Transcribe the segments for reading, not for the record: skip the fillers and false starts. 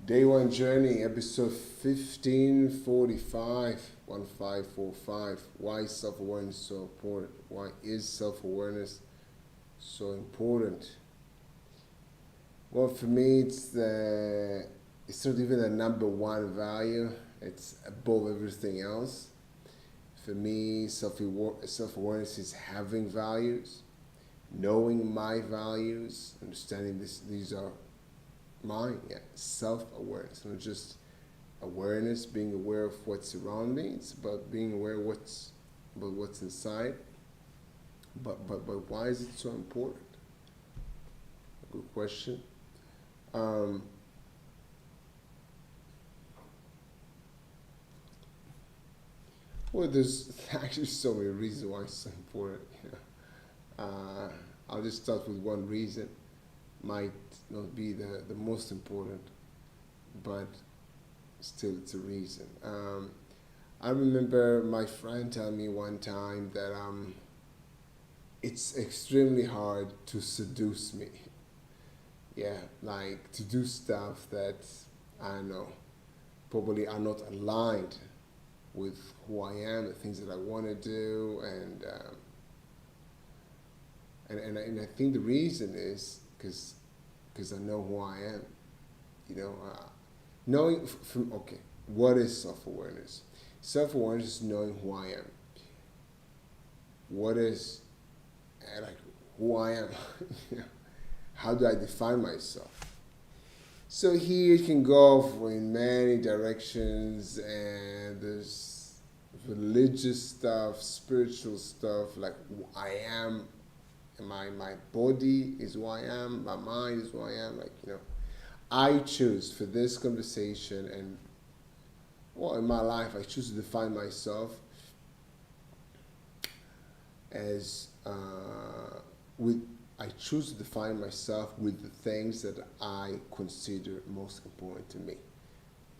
Day One Journey, episode 1545. Why is self awareness so important? Why is self awareness so important? Well, for me, it's not even a number one value. It's above everything else. For me, self awareness is having values, knowing my values, understanding these are mine. Yeah, self awareness, not just awareness, being aware of what's around me. It's about being aware of what's inside. But why is it so important? Good question. Um, well, there's actually so many reasons why it's so important. I'll just start with one reason. Might not be the most important, but still it's a reason. I remember my friend telling me one time that it's extremely hard to seduce me. Yeah, like to do stuff that I don't know probably are not aligned with who I am, the things that I want to do, and I think the reason is because I know who I am. You know, knowing from okay, what is self awareness? Self awareness is knowing who I am. What is like who I am? You know, how do I define myself? So here it can go in many directions, and there's religious stuff, spiritual stuff, like who I am. My body is who I am. My mind is who I am. Like I choose for this conversation and well in my life I choose to define myself as with I choose to define myself with the things that I consider most important to me.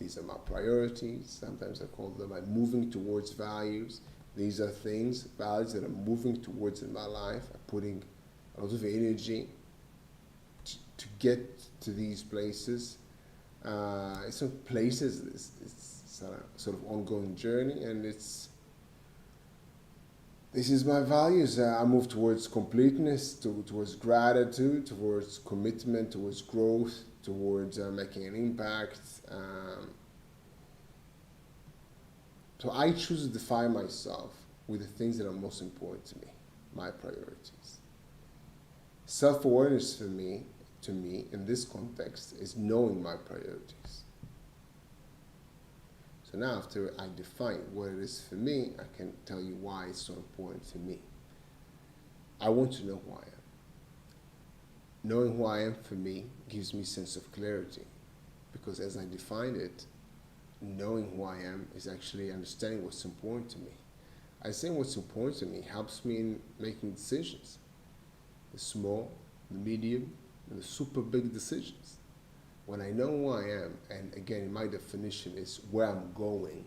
These are my priorities. Sometimes I call them I'm moving towards values. These are values that I'm moving towards in my life. I'm putting a lot of energy to get to these places. It's not places, it's a sort of ongoing journey, and this is my values. I move towards completeness, towards gratitude, towards commitment, towards growth, towards making an impact. So I choose to define myself with the things that are most important to me, my priorities. Self-awareness to me, in this context, is knowing my priorities. So now after I define what it is for me, I can tell you why it's so important to me. I want to know who I am. Knowing who I am for me gives me a sense of clarity, because as I define it, knowing who I am is actually understanding what's important to me. I say what's important to me helps me in making decisions. The small, the medium, and the super big decisions. When I know who I am, and again, my definition is where I'm going,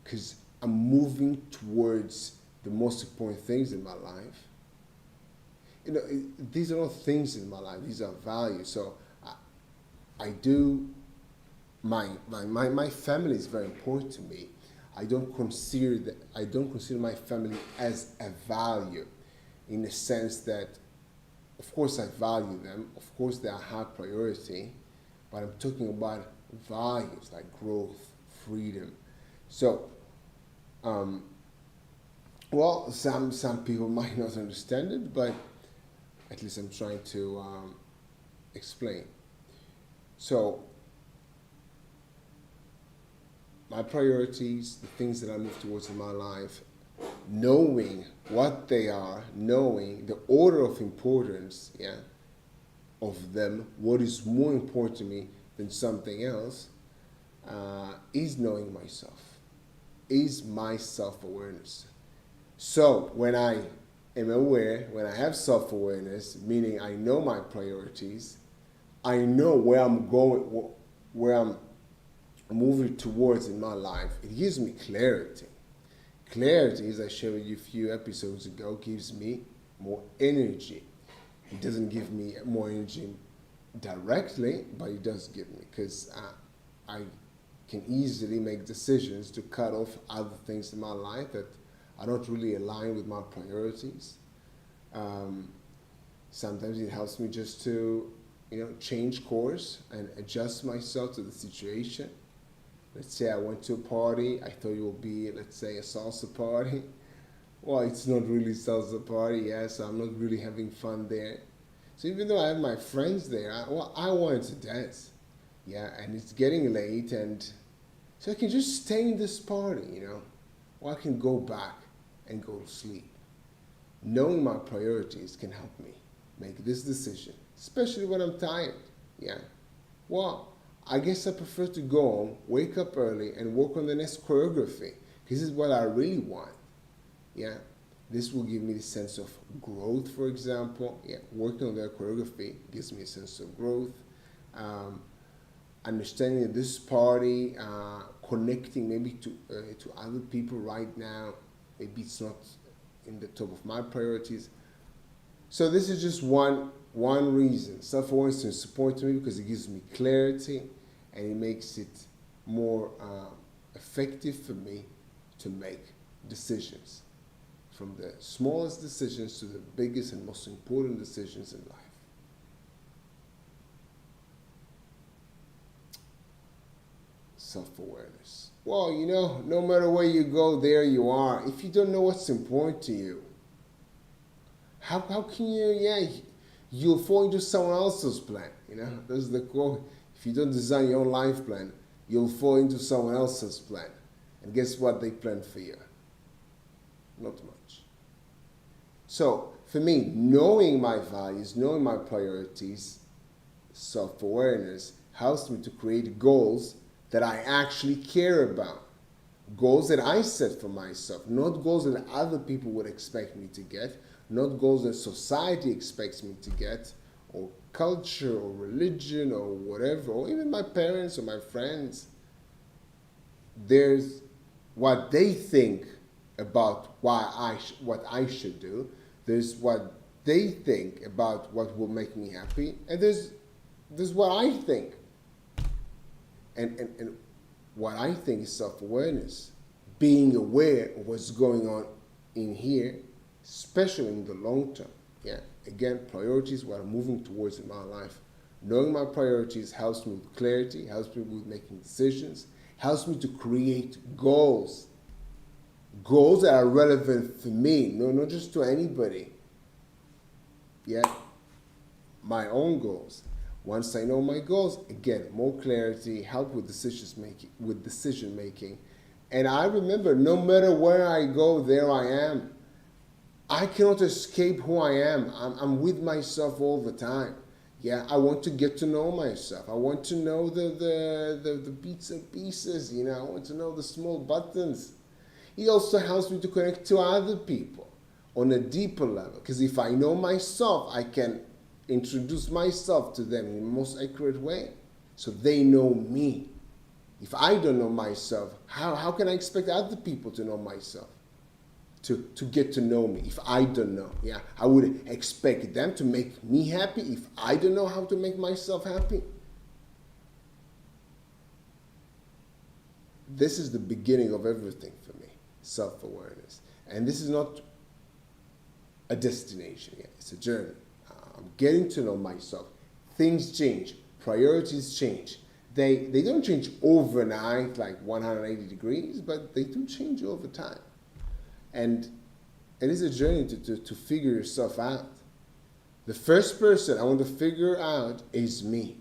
because I'm moving towards the most important things in my life. These are not things in my life; these are values. So, I do. My family is very important to me. I don't consider my family as a value, in the sense that, of course, I value them. Of course, they are high priority. But I'm talking about values like growth, freedom. So, well, some people might not understand it, but at least I'm trying to explain. So, my priorities, the things that I move towards in my life, knowing what they are, knowing the order of importance, of them, what is more important to me than something else, is knowing myself, is my self-awareness. So when I am aware, when I have self-awareness, meaning I know my priorities, I know where I'm going, where I'm moving towards in my life, it gives me clarity. Clarity, as I shared with you a few episodes ago, gives me more energy. It doesn't give me more energy directly, but it does give me, because I can easily make decisions to cut off other things in my life that I don't really align with my priorities. Sometimes it helps me just to, change course and adjust myself to the situation. Let's say I went to a party, I thought it would be, let's say, a salsa party. Well, it's not really salsa party, yeah, so I'm not really having fun there. So even though I have my friends there, I wanted to dance, yeah, and it's getting late, and so I can just stay in this party, or I can go back and go to sleep. Knowing my priorities can help me make this decision, especially when I'm tired, yeah. Well, I guess I prefer to go home, wake up early, and work on the next choreography. This is what I really want. Yeah, this will give me the sense of growth, for example. Yeah, working on that choreography gives me a sense of growth. Understanding that this party, connecting maybe to other people right now, maybe it's not in the top of my priorities. So this is just one reason. Self-awareness is important to me because it gives me clarity and it makes it more effective for me to make decisions. From the smallest decisions to the biggest and most important decisions in life. Self-awareness. Well, no matter where you go, there you are. If you don't know what's important to you, how can you'll fall into someone else's plan. That's the quote. If you don't design your own life plan, you'll fall into someone else's plan. And guess what they planned for you? Not much. So, for me, knowing my values, knowing my priorities, self-awareness, helps me to create goals that I actually care about. Goals that I set for myself, not goals that other people would expect me to get, not goals that society expects me to get, or culture, or religion, or whatever, or even my parents or my friends. There's what they think about what I should do. There's what they think about what will make me happy, and there's what I think. And what I think is self-awareness, being aware of what's going on in here, especially in the long term. Yeah, again, priorities, what I'm moving towards in my life. Knowing my priorities helps me with clarity, helps me with making decisions, helps me to create goals. Goals that are relevant for me, not just to anybody. Yeah, my own goals. Once I know my goals, again, more clarity, help with decision making. And I remember, no matter where I go, there I am. I cannot escape who I am. I'm with myself all the time. Yeah, I want to get to know myself. I want to know the bits and pieces, I want to know the small buttons. It also helps me to connect to other people on a deeper level. Because if I know myself, I can introduce myself to them in the most accurate way. So they know me. If I don't know myself, how can I expect other people to know myself? To get to know me if I don't know. Yeah, I would expect them to make me happy if I don't know how to make myself happy. This is the beginning of everything for me, self-awareness. And this is not a destination yet, it's a journey. I'm getting to know myself. Things change, priorities change. They don't change overnight like 180 degrees, but they do change over time. And it is a journey to figure yourself out. The first person I want to figure out is me.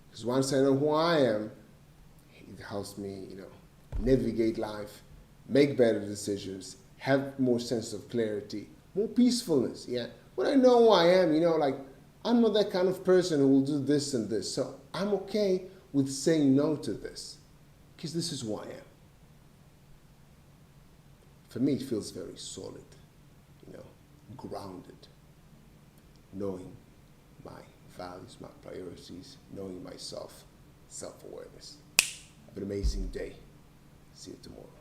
Because once I know who I am, it helps me, navigate life, make better decisions, have more sense of clarity, more peacefulness, yeah. When I know who I am, I'm not that kind of person who will do this and this. So I'm okay with saying no to this. Because this is who I am. For me, it feels very solid, grounded. Knowing my values, my priorities, knowing myself, self-awareness. Have an amazing day. See you tomorrow.